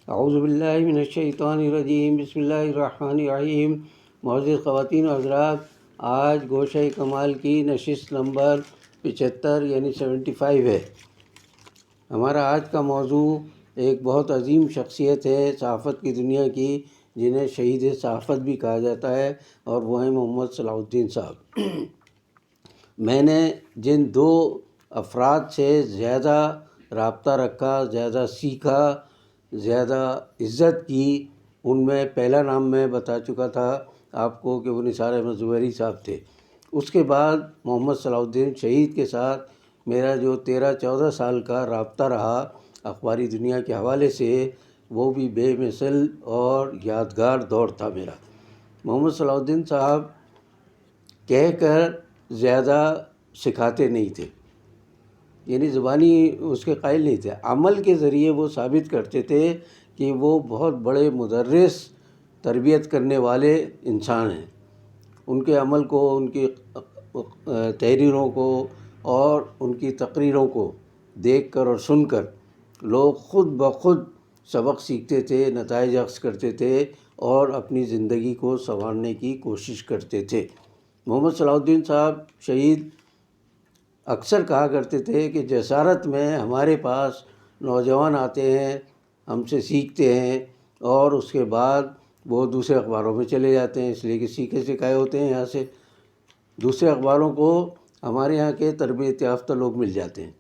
اعوذ باللہ من الشیطان الرجیم، بسم اللہ الرحمن الرحیم۔ معزز خواتین و حضرات، آج گوشہ کمال کی نشست نمبر 75 یعنی 75 ہے۔ ہمارا آج کا موضوع ایک بہت عظیم شخصیت ہے صحافت کی دنیا کی، جنہیں شہید صحافت بھی کہا جاتا ہے، اور وہ ہیں محمد صلاح الدین صاحب۔ میں نے جن دو افراد سے زیادہ رابطہ رکھا، زیادہ سیکھا، زیادہ عزت کی، ان میں پہلا نام میں بتا چکا تھا آپ کو کہ وہ نثار احمد زبیری صاحب تھے۔ اس کے بعد محمد صلاح الدین شہید کے ساتھ میرا جو 13-14 سال کا رابطہ رہا اخباری دنیا کے حوالے سے، وہ بھی بے مثل اور یادگار دور تھا میرا۔ محمد صلاح الدین صاحب کہہ کر زیادہ سکھاتے نہیں تھے، یعنی زبانی اس کے قائل نہیں تھے، عمل کے ذریعے وہ ثابت کرتے تھے کہ وہ بہت بڑے مدرس، تربیت کرنے والے انسان ہیں۔ ان کے عمل کو، ان کی تحریروں کو اور ان کی تقریروں کو دیکھ کر اور سن کر لوگ خود بخود سبق سیکھتے تھے، نتائج اخذ کرتے تھے اور اپنی زندگی کو سنوارنے کی کوشش کرتے تھے۔ محمد صلاح الدین صاحب شہید اکثر کہا کرتے تھے کہ جسارت میں ہمارے پاس نوجوان آتے ہیں، ہم سے سیکھتے ہیں، اور اس کے بعد وہ دوسرے اخباروں میں چلے جاتے ہیں، اس لیے کہ سیکھے سکھائے ہوتے ہیں یہاں سے۔ دوسرے اخباروں کو ہمارے یہاں کے تربیت یافتہ لوگ مل جاتے ہیں۔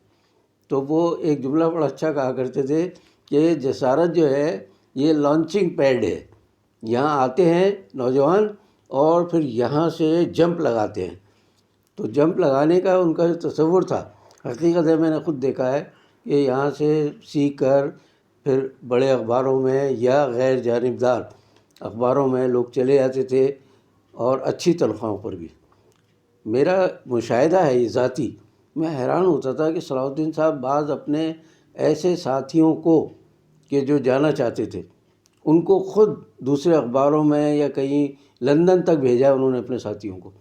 تو وہ ایک جملہ بڑا اچھا کہا کرتے تھے کہ جسارت جو ہے یہ لانچنگ پیڈ ہے، یہاں آتے ہیں نوجوان اور پھر یہاں سے جمپ لگاتے ہیں۔ تو جمپ لگانے کا ان کا جو تصور تھا، حقیقت ہے میں نے خود دیکھا ہے کہ یہاں سے سیکھ کر پھر بڑے اخباروں میں یا غیر جانبدار اخباروں میں لوگ چلے جاتے تھے، اور اچھی تنخواہوں پر بھی۔ میرا مشاہدہ ہے یہ ذاتی، میں حیران ہوتا تھا کہ صلاح الدین صاحب بعض اپنے ایسے ساتھیوں کو کہ جو جانا چاہتے تھے، ان کو خود دوسرے اخباروں میں یا کہیں لندن تک بھیجا انہوں نے اپنے ساتھیوں کو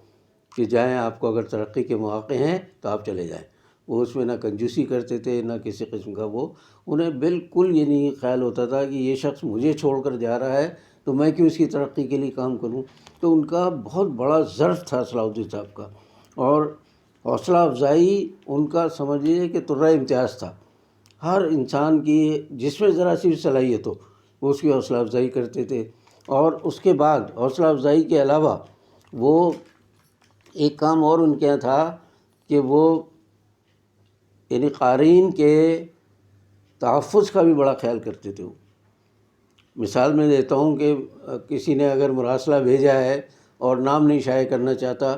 کہ جائیں، آپ کو اگر ترقی کے مواقع ہیں تو آپ چلے جائیں۔ وہ اس میں نہ کنجوسی کرتے تھے، نہ کسی قسم کا، وہ انہیں بالکل یہ نہیں خیال ہوتا تھا کہ یہ شخص مجھے چھوڑ کر جا رہا ہے تو میں کیوں اس کی ترقی کے لیے کام کروں۔ تو ان کا بہت بڑا ظرف تھا صلاح الدین صاحب کا، اور حوصلہ افزائی ان کا سمجھ لیجیے کہ طرۂ امتیاز تھا۔ ہر انسان کی جس میں ذرا سی صلاحیت ہو وہ اس کی حوصلہ افزائی کرتے تھے۔ اور اس کے بعد حوصلہ افزائی کے علاوہ وہ ایک کام اور ان کے یہاں تھا کہ وہ یعنی قارئین کے تحفظ کا بھی بڑا خیال کرتے تھے۔ وہ مثال میں دیتا ہوں کہ کسی نے اگر مراسلہ بھیجا ہے اور نام نہیں شائع کرنا چاہتا،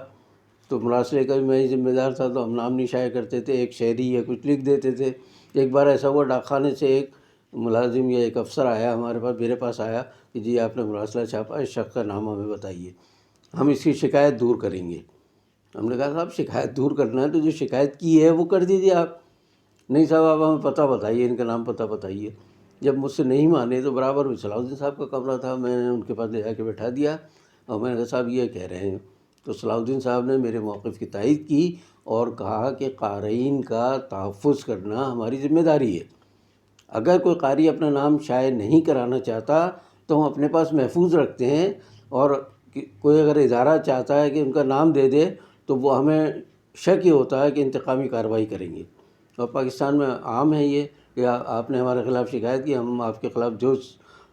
تو مراسلے کا بھی میں ہی ذمہ دار تھا، تو ہم نام نہیں شائع کرتے تھے، ایک شاعری یا کچھ لکھ دیتے تھے۔ ایک بار ایسا ہوا، ڈاک خانے سے ایک ملازم یا ایک افسر آیا میرے پاس آیا کہ جی آپ نے مراسلہ چھاپا، اس شخص کا نام ہمیں بتائیے، ہم اس کی شکایت دور کریں گے۔ ہم نے کہا صاحب شکایت دور کرنا ہے تو جو شکایت کی ہے وہ کر دیجیے آپ۔ نہیں صاحب آپ ہمیں پتہ بتائیے، ان کا نام پتہ بتائیے۔ جب مجھ سے نہیں مانے تو برابر میں صلاح الدین صاحب کا کمرہ تھا، میں نے ان کے پاس لے جا کے بٹھا دیا، اور میں نے کہا صاحب یہ کہہ رہے ہیں۔ تو صلاح الدین صاحب نے میرے موقف کی تائید کی اور کہا کہ قارئین کا تحفظ کرنا ہماری ذمہ داری ہے۔ اگر کوئی قاری اپنا نام شائع نہیں کرانا چاہتا تو ہم اپنے پاس محفوظ رکھتے ہیں، اور کوئی اگر ادارہ چاہتا ہے کہ ان کا نام دے دے تو وہ ہمیں شک یہ ہوتا ہے کہ انتقامی کارروائی کریں گے۔ اور پاکستان میں عام ہے یہ کہ آپ نے ہمارے خلاف شکایت کی، ہم آپ کے خلاف جو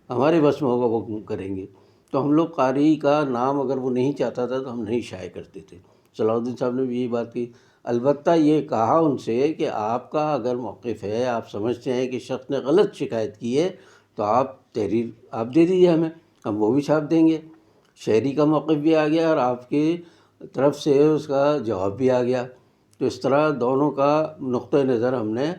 ہمارے بس میں ہوگا وہ کریں گے۔ تو ہم لوگ قاری کا نام اگر وہ نہیں چاہتا تھا تو ہم نہیں شائع کرتے تھے۔ صلاح الدین صاحب نے بھی یہی بات کی۔ البتہ یہ کہا ان سے کہ آپ کا اگر موقف ہے، آپ سمجھتے ہیں کہ شخص نے غلط شکایت کی ہے، تو آپ تحریر آپ دے دیجیے ہمیں، ہم وہ بھی چھاپ دیں گے۔ شہری کا موقف بھی آ گیا اور آپ کی طرف سے اس کا جواب بھی آ گیا، تو اس طرح دونوں کا نقطہ نظر ہم نے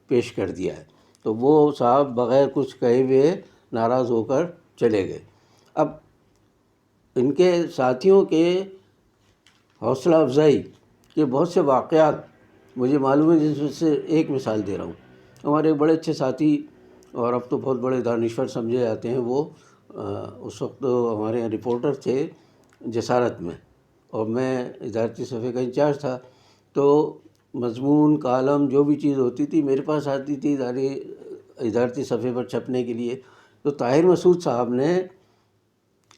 پیش کر دیا ہے۔ تو وہ صاحب بغیر کچھ کہے ہوئے ناراض ہو کر چلے گئے۔ اب ان کے ساتھیوں کے حوصلہ افزائی کے بہت سے واقعات مجھے معلوم ہے، جس میں سے ایک مثال دے رہا ہوں۔ ہمارے بڑے اچھے ساتھی اور اب تو بہت بڑے دانشور سمجھے جاتے ہیں، وہ اس وقت ہمارے یہاں رپورٹر تھے جسارت میں، اور میں ادارتی صفحے کا انچارج تھا۔ تو مضمون، کالم، جو بھی چیز ہوتی تھی میرے پاس آتی تھی ادارتی صفحے پر چھپنے کے لیے۔ تو طاہر مسعود صاحب نے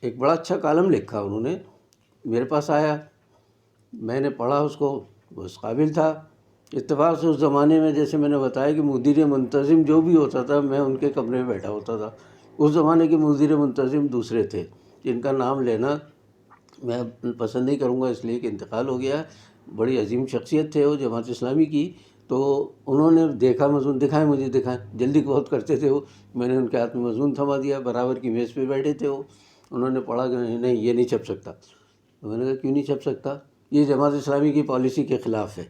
ایک بڑا اچھا کالم لکھا، انہوں نے میرے پاس آیا، میں نے پڑھا اس کو، وہ اس قابل تھا۔ اتفاق سے اس زمانے میں جیسے میں نے بتایا کہ مدیر منتظم جو بھی ہوتا تھا میں ان کے کمرے میں بیٹھا ہوتا تھا۔ اس زمانے کے مدیر منتظم دوسرے تھے جن کا نام لینا میں پسند نہیں کروں گا اس لیے کہ انتقال ہو گیا، بڑی عظیم شخصیت تھے وہ جماعت اسلامی کی۔ تو انہوں نے دیکھا مضمون، دکھائیں مجھے دکھائیں، جلدی بہت کرتے تھے وہ، میں نے ان کے ہاتھ میں مضمون تھما دیا، برابر کی میز پہ بیٹھے تھے وہ، انہوں نے پڑھا کہ نہیں یہ نہیں چھپ سکتا۔ تو میں نے کہا کیوں نہیں چھپ سکتا؟ یہ جماعت اسلامی کی پالیسی کے خلاف ہے۔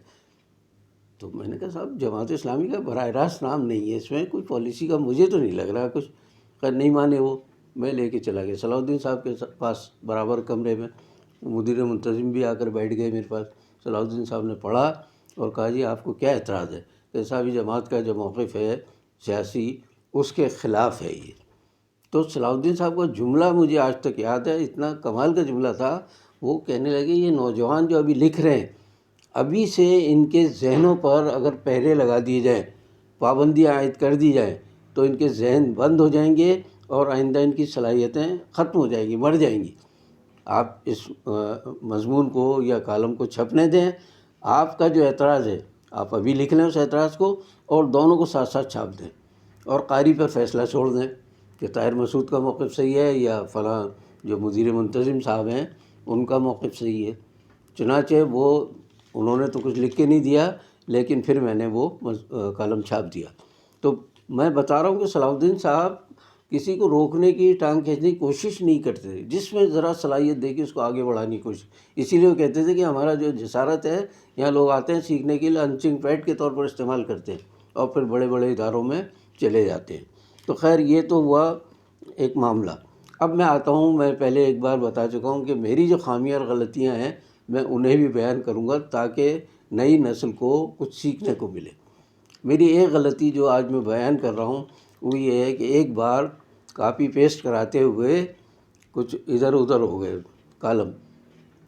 تو میں نے کہا صاحب جماعت اسلامی کا براہ راست نام نہیں ہے اس میں، کوئی پالیسی کا مجھے تو نہیں لگ رہا کچھ۔ خیر نہیں مانے وہ، میں لے کے چلا گیا صلاح الدین صاحب کے پاس برابر کمرے میں، مدیر منتظم بھی آ کر بیٹھ گئے میرے پاس۔ صلاح الدین صاحب نے پڑھا اور کہا جی آپ کو کیا اعتراض ہے؟ کہ صاحب یہ جماعت کا جو موقف ہے سیاسی اس کے خلاف ہے یہ۔ تو صلاح الدین صاحب کا جملہ مجھے آج تک یاد ہے، اتنا کمال کا جملہ تھا، وہ کہنے لگے یہ نوجوان جو ابھی لکھ رہے ہیں ابھی سے ان کے ذہنوں پر اگر پہرے لگا دیے جائیں، پابندیاں عائد کر دی جائیں تو ان کے ذہن بند ہو جائیں گے اور آئندہ ان کی صلاحیتیں ختم ہو جائیں گی، مر جائیں گی۔ آپ اس مضمون کو یا کالم کو چھپنے دیں، آپ کا جو اعتراض ہے آپ ابھی لکھ لیں اس اعتراض کو اور دونوں کو ساتھ ساتھ چھاپ دیں اور قاری پر فیصلہ چھوڑ دیں کہ طاہر مسعود کا موقف صحیح ہے یا فلاں جو مدیر منتظم صاحب ہیں ان کا موقف صحیح ہے۔ چنانچہ وہ انہوں نے تو کچھ لکھ کے نہیں دیا، لیکن پھر میں نے وہ کالم چھاپ دیا۔ تو میں بتا رہا ہوں کہ صلاح الدین صاحب کسی کو روکنے کی، ٹانگ کھینچنے کی کوشش نہیں کرتے تھے، جس میں ذرا صلاحیت دیکھی اس کو آگے بڑھانے کی کوشش۔ اسی لیے وہ کہتے تھے کہ ہمارا جو جسارت ہے یہاں لوگ آتے ہیں سیکھنے کے لیے، لنچنگ پیڈ کے طور پر استعمال کرتے ہیں اور پھر بڑے بڑے اداروں میں چلے جاتے ہیں۔ تو خیر یہ تو ہوا ایک معاملہ۔ اب میں آتا ہوں، میں پہلے ایک بار بتا چکا ہوں کہ میری جو خامیاں اور غلطیاں ہیں میں انہیں بھی بیان کروں گا تاکہ نئی نسل کو کچھ سیکھنے کو ملے۔ میری ایک غلطی جو آج میں بیان کر رہا ہوں وہ یہ ہے کہ ایک بار کاپی پیسٹ کراتے ہوئے کچھ ادھر ادھر ہو گئے کالم،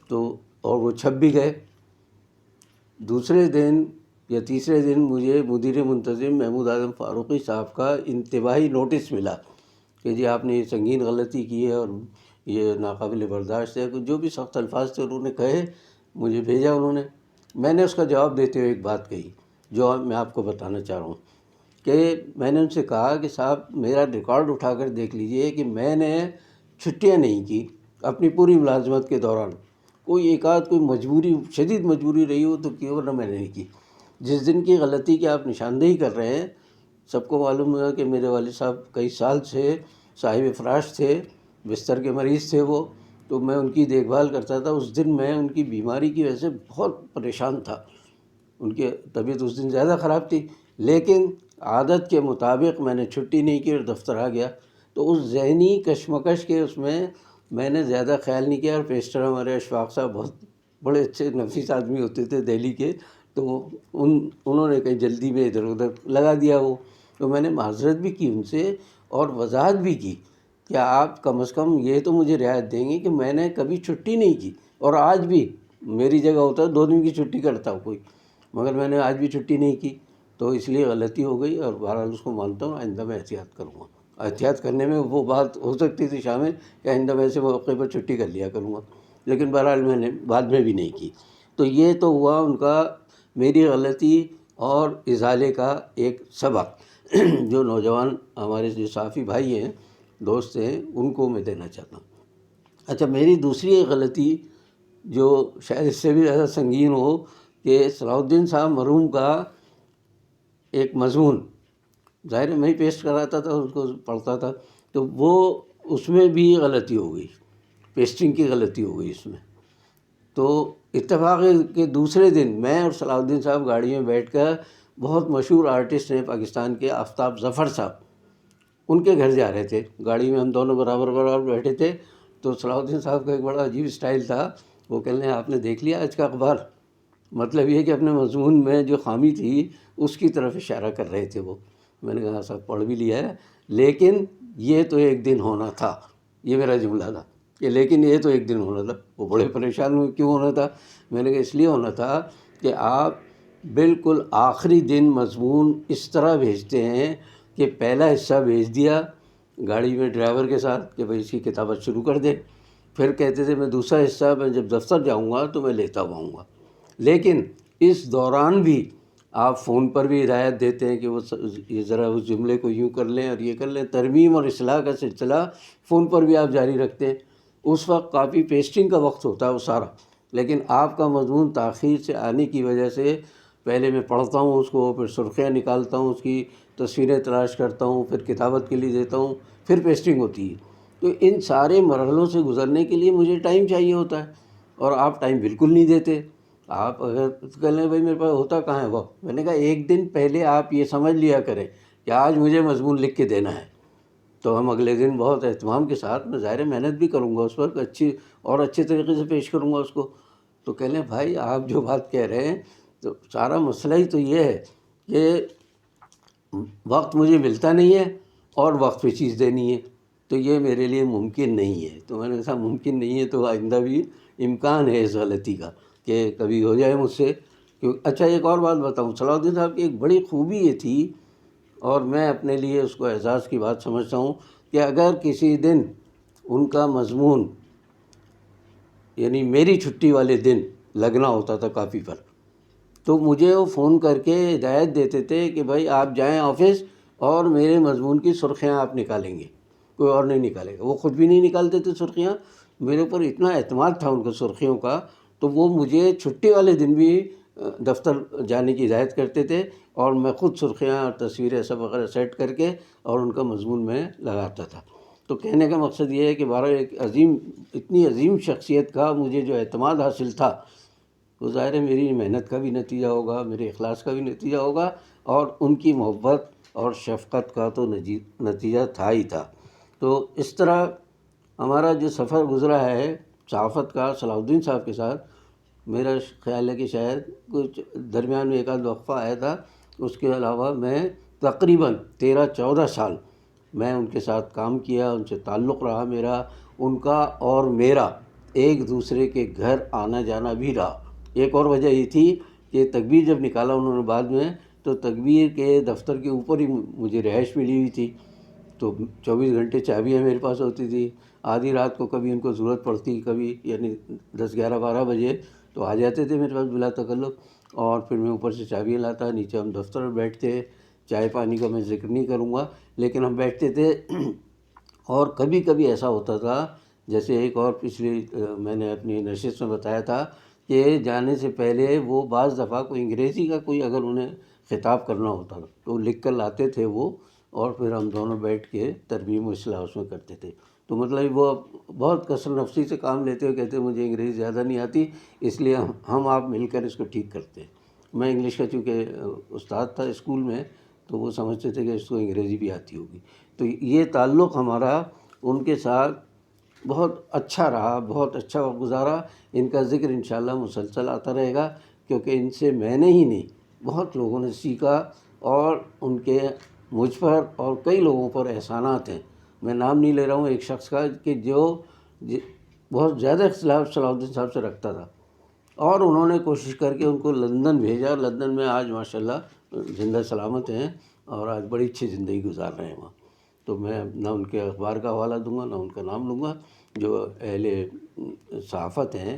تو اور وہ چھپ بھی گئے۔ دوسرے دن یا تیسرے دن مجھے مدیر منتظم محمود اعظم فاروقی صاحب کا انتباہی نوٹس ملا کہ جی آپ نے یہ سنگین غلطی کی ہے اور یہ ناقابل برداشت ہے، جو بھی سخت الفاظ تھے انہوں نے کہے، مجھے بھیجا انہوں نے۔ میں نے اس کا جواب دیتے ہوئے ایک بات کہی جو میں آپ کو بتانا چاہ رہا ہوں کہ میں نے ان سے کہا کہ صاحب میرا ریکارڈ اٹھا کر دیکھ لیجئے کہ میں نے چھٹیاں نہیں کی اپنی پوری ملازمت کے دوران، کوئی ایک آدھ کوئی مجبوری، شدید مجبوری رہی ہو تو کی، ورنہ میں نے نہیں کی۔ جس دن کی غلطی کی آپ نشاندہی کر رہے ہیں، سب کو معلوم ہے کہ میرے والد صاحب کئی سال سے صاحب فراش تھے، بستر کے مریض تھے وہ، تو میں ان کی دیکھ بھال کرتا تھا۔ اس دن میں ان کی بیماری کی وجہ سے بہت پریشان تھا، ان کی طبیعت اس دن زیادہ خراب تھی، لیکن عادت کے مطابق میں نے چھٹی نہیں کی اور دفتر آ گیا۔ تو اس ذہنی کشمکش کے اس میں نے زیادہ خیال نہیں کیا، اور پیسٹر ہمارے اشفاق صاحب بہت بڑے اچھے نفیس آدمی ہوتے تھے دہلی کے، تو انہوں نے کہیں جلدی میں ادھر ادھر لگا دیا وہ، تو میں نے معذرت بھی کی ان سے اور وضاحت بھی کی کہ آپ کم از کم یہ تو مجھے رعایت دیں گے کہ میں نے کبھی چھٹی نہیں کی، اور آج بھی میری جگہ ہوتا ہے 2 دن کی چھٹی کرتا ہوں کوئی، مگر میں نے آج بھی چھٹی نہیں کی، تو اس لیے غلطی ہو گئی اور بہرحال اس کو مانتا ہوں، آئندہ میں احتیاط کروں گا۔ احتیاط کرنے میں وہ بات ہو سکتی تھی شامل کہ آئندہ میں ایسے موقع پر چھٹی کر لیا کروں گا، لیکن بہرحال میں نے بعد میں بھی نہیں کی۔ تو یہ تو ہوا ان کا میری غلطی اور ازالے کا ایک سبق جو نوجوان ہمارے جو صحافی بھائی ہیں، دوست ہیں، ان کو میں دینا چاہتا ہوں۔ اچھا، میری دوسری ایک غلطی جو شاید اس سے بھی زیادہ سنگین ہو کہ صلاح الدین صاحب مرحوم کا ایک مضمون ظاہر ہے میں ہی پیسٹ کراتا تھا، اس کو پڑھتا تھا، تو وہ اس میں بھی غلطی ہو گئی، پیسٹنگ کی غلطی ہو گئی اس میں۔ تو اتفاق ہے کہ دوسرے دن میں اور صلاح الدین صاحب گاڑی میں بیٹھ کر بہت مشہور آرٹسٹ ہیں پاکستان کے آفتاب ظفر صاحب، ان کے گھر جا رہے تھے، گاڑی میں ہم دونوں برابر بیٹھے تھے۔ تو صلاح الدین صاحب کا ایک بڑا عجیب اسٹائل تھا، وہ کہنے آپ نے دیکھ لیا آج کا اخبار؟ مطلب یہ کہ اپنے مضمون میں جو خامی تھی اس کی طرف اشارہ کر رہے تھے وہ۔ میں نے کہا صاحب پڑھ بھی لیا ہے، لیکن یہ تو ایک دن ہونا تھا، یہ میرا جملہ تھا کہ لیکن یہ تو ایک دن ہونا تھا۔ وہ بڑے پریشان ہوئے کیوں ہونا تھا؟ میں نے کہا اس لیے ہونا تھا کہ آپ بالکل آخری دن مضمون اس طرح بھیجتے ہیں کہ پہلا حصہ بھیج دیا، گاڑی میں ڈرائیور کے ساتھ کہ بھائی اس کی کتابت شروع کر دے. پھر کہتے تھے میں دوسرا حصہ میں جب دفتر جاؤں گا تو میں لیتا ہوا آؤں گا. لیکن اس دوران بھی آپ فون پر بھی ہدایت دیتے ہیں کہ وہ یہ ذرا اس جملے کو یوں کر لیں اور یہ کر لیں. ترمیم اور اصلاح کا سلسلہ فون پر بھی آپ جاری رکھتے ہیں. اس وقت کاپی پیسٹنگ کا وقت ہوتا ہے وہ سارا، لیکن آپ کا مضمون تاخیر سے آنے کی وجہ سے پہلے میں پڑھتا ہوں اس کو، پھر سرخیاں نکالتا ہوں، اس کی تصویریں تلاش کرتا ہوں، پھر کتابت کے لیے دیتا ہوں، پھر پیسٹنگ ہوتی ہے. تو ان سارے مرحلوں سے گزرنے کے لیے مجھے ٹائم چاہیے ہوتا ہے، اور آپ ٹائم بالکل نہیں دیتے. آپ اگر کہہ لیں بھائی میرے پاس ہوتا کہاں ہے وہ، میں نے کہا ایک دن پہلے آپ یہ سمجھ لیا کریں کہ آج مجھے مضمون لکھ کے دینا ہے، تو ہم اگلے دن بہت اہتمام کے ساتھ، میں ظاہر محنت بھی کروں گا اس پر، اچھے طریقے سے پیش کروں گا اس کو. تو کہہ لیں بھائی آپ جو بات کہہ رہے ہیں، تو سارا مسئلہ ہی تو یہ ہے کہ وقت مجھے ملتا نہیں ہے اور وقت پہ چیز دینی ہے، تو یہ میرے لیے ممکن نہیں ہے. تو میں نے کہا ممکن نہیں ہے تو آئندہ بھی امکان ہے اس غلطی کا کہ کبھی ہو جائے مجھ سے. اچھا ایک اور بات بتاؤں، صلاح الدین صاحب کی ایک بڑی خوبی یہ تھی، اور میں اپنے لیے اس کو اعزاز کی بات سمجھتا ہوں، کہ اگر کسی دن ان کا مضمون یعنی میری چھٹی والے دن لگنا ہوتا تھا کاپی پر، تو مجھے وہ فون کر کے ہدایت دیتے تھے کہ بھائی آپ جائیں آفس اور میرے مضمون کی سرخیاں آپ نکالیں گے، کوئی اور نہیں نکالے گا. وہ خود بھی نہیں نکالتے تھے سرخیاں، میرے اوپر اتنا اعتماد تھا ان کو سرخیوں کا، تو وہ مجھے چھٹی والے دن بھی دفتر جانے کی ہدایت کرتے تھے، اور میں خود سرخیاں اور تصویریں سب وغیرہ سیٹ کر کے اور ان کا مضمون میں لگاتا تھا. تو کہنے کا مقصد یہ ہے کہ بارہ ایک اتنی عظیم شخصیت کا مجھے جو اعتماد حاصل تھا، تو ظاہر ہے میری محنت کا بھی نتیجہ ہوگا، میرے اخلاص کا بھی نتیجہ ہوگا، اور ان کی محبت اور شفقت کا تو نتیجہ تھا ہی تھا. تو اس طرح ہمارا جو سفر گزرا ہے صحافت کا صلاح الدین صاحب کے ساتھ، میرا خیال ہے کہ شاید کچھ درمیان میں ایک آدھ وقفہ آیا تھا، اس کے علاوہ میں تقریباً 13-14 سال میں ان کے ساتھ کام کیا، ان سے تعلق رہا میرا، ان کا اور میرا ایک دوسرے کے گھر آنا جانا بھی رہا. ایک اور وجہ یہ تھی کہ تکبیر جب نکالا انہوں نے بعد میں، تو تکبیر کے دفتر کے اوپر ہی مجھے رہائش ملی ہوئی تھی، تو 24 گھنٹے چابیاں میرے پاس ہوتی تھی. آدھی رات کو کبھی ان کو ضرورت پڑتی، کبھی یعنی 10-11-12 بجے تو آ جاتے تھے میرے پاس بلا تکلف، اور پھر میں اوپر سے چابیاں لاتا، نیچے ہم دفتر میں بیٹھتے. چائے پانی کا میں ذکر نہیں کروں گا، لیکن ہم بیٹھتے تھے. اور کبھی کبھی ایسا ہوتا تھا، جیسے ایک اور پچھلی میں نے اپنی نشست میں بتایا تھا کہ جانے سے پہلے وہ بعض دفعہ کوئی انگریزی کا کوئی اگر انہیں خطاب کرنا ہوتا تھا تو لکھ کر لاتے تھے وہ، اور پھر ہم دونوں بیٹھ کے ترمیم و اصلاح اس میں کرتے تھے. تو مطلب وہ بہت کثر نفسی سے کام لیتے ہوئے کہتے مجھے انگریزی زیادہ نہیں آتی، اس لیے ہم آپ مل کر اس کو ٹھیک کرتے ہیں. میں انگلش کا چونکہ استاد تھا اسکول میں، تو وہ سمجھتے تھے کہ اس کو انگریزی بھی آتی ہوگی. تو یہ تعلق ہمارا ان کے ساتھ بہت اچھا رہا، بہت اچھا وقت گزارا. ان کا ذکر انشاءاللہ مسلسل آتا رہے گا، کیونکہ ان سے میں نے ہی نہیں بہت لوگوں نے سیکھا، اور ان کے مجھ پر اور کئی لوگوں پر احسانات ہیں. میں نام نہیں لے رہا ہوں ایک شخص کا کہ جو بہت زیادہ اختلاف صلاح الدین صاحب سے رکھتا تھا، اور انہوں نے کوشش کر کے ان کو لندن بھیجا. لندن میں آج ماشاءاللہ زندہ سلامت ہیں، اور آج بڑی اچھی زندگی گزار رہے ہیں وہاں. تو میں نہ ان کے اخبار کا حوالہ دوں گا، نہ ان کا نام لوں گا. جو اہل صحافت ہیں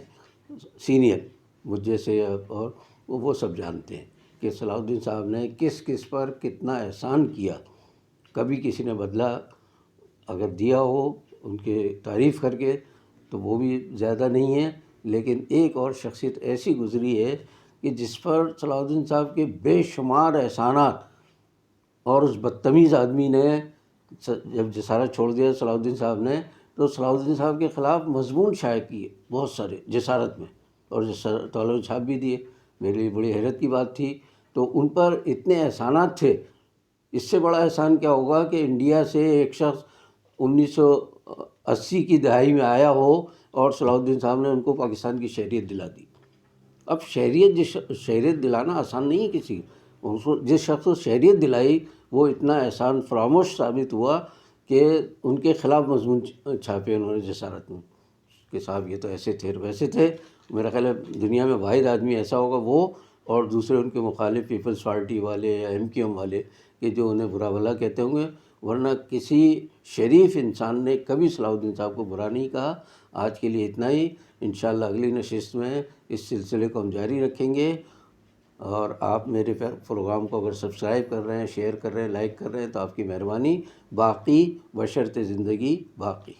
سینئر مجھ جیسے، اور وہ سب جانتے ہیں کہ صلاح الدین صاحب نے کس کس پر کتنا احسان کیا. کبھی کسی نے بدلہ اگر دیا ہو ان کے تعریف کر کے تو وہ بھی زیادہ نہیں ہے، لیکن ایک اور شخصیت ایسی گزری ہے کہ جس پر صلاح الدین صاحب کے بے شمار احسانات، اور اس بدتمیز آدمی نے جب جسارت چھوڑ دیا صلاح الدین صاحب نے، تو صلاح الدین صاحب کے خلاف مضمون شائع کیے بہت سارے جسارت میں، اور طالب چھاپ بھی دیے. میرے لیے بڑی حیرت کی بات تھی. تو ان پر اتنے احسانات تھے. اس سے بڑا احسان کیا ہوگا کہ انڈیا سے ایک شخص 1980 کی دہائی میں آیا ہو، اور صلاح الدین صاحب نے ان کو پاکستان کی شہریت دلا دی. اب شہریت دلانا آسان نہیں ہے کسی کو. جس شخص کو شہریت دلائی وہ اتنا احسان فراموش ثابت ہوا کہ ان کے خلاف مضمون چھاپے انہوں نے جسارت میں کہ صاحب یہ تو ایسے تھے اور ویسے تھے. میرا خیال ہے دنیا میں واحد آدمی ایسا ہوگا وہ، اور دوسرے ان کے مخالف پیپلز پارٹی والے یا ایم کیو ایم والے کہ جو انہیں برا بھلا کہتے ہوں گے. ورنہ کسی شریف انسان نے کبھی صلاح الدین صاحب کو برا نہیں کہا۔ آج کے لیے اتنا ہی، انشاءاللہ اگلی نشست میں اس سلسلے کو ہم جاری رکھیں گے۔ اور آپ میرے پروگرام کو اگر سبسکرائب کر رہے ہیں، شیئر کر رہے ہیں، لائک کر رہے ہیں تو آپ کی مہربانی، باقی بشرط زندگی باقی۔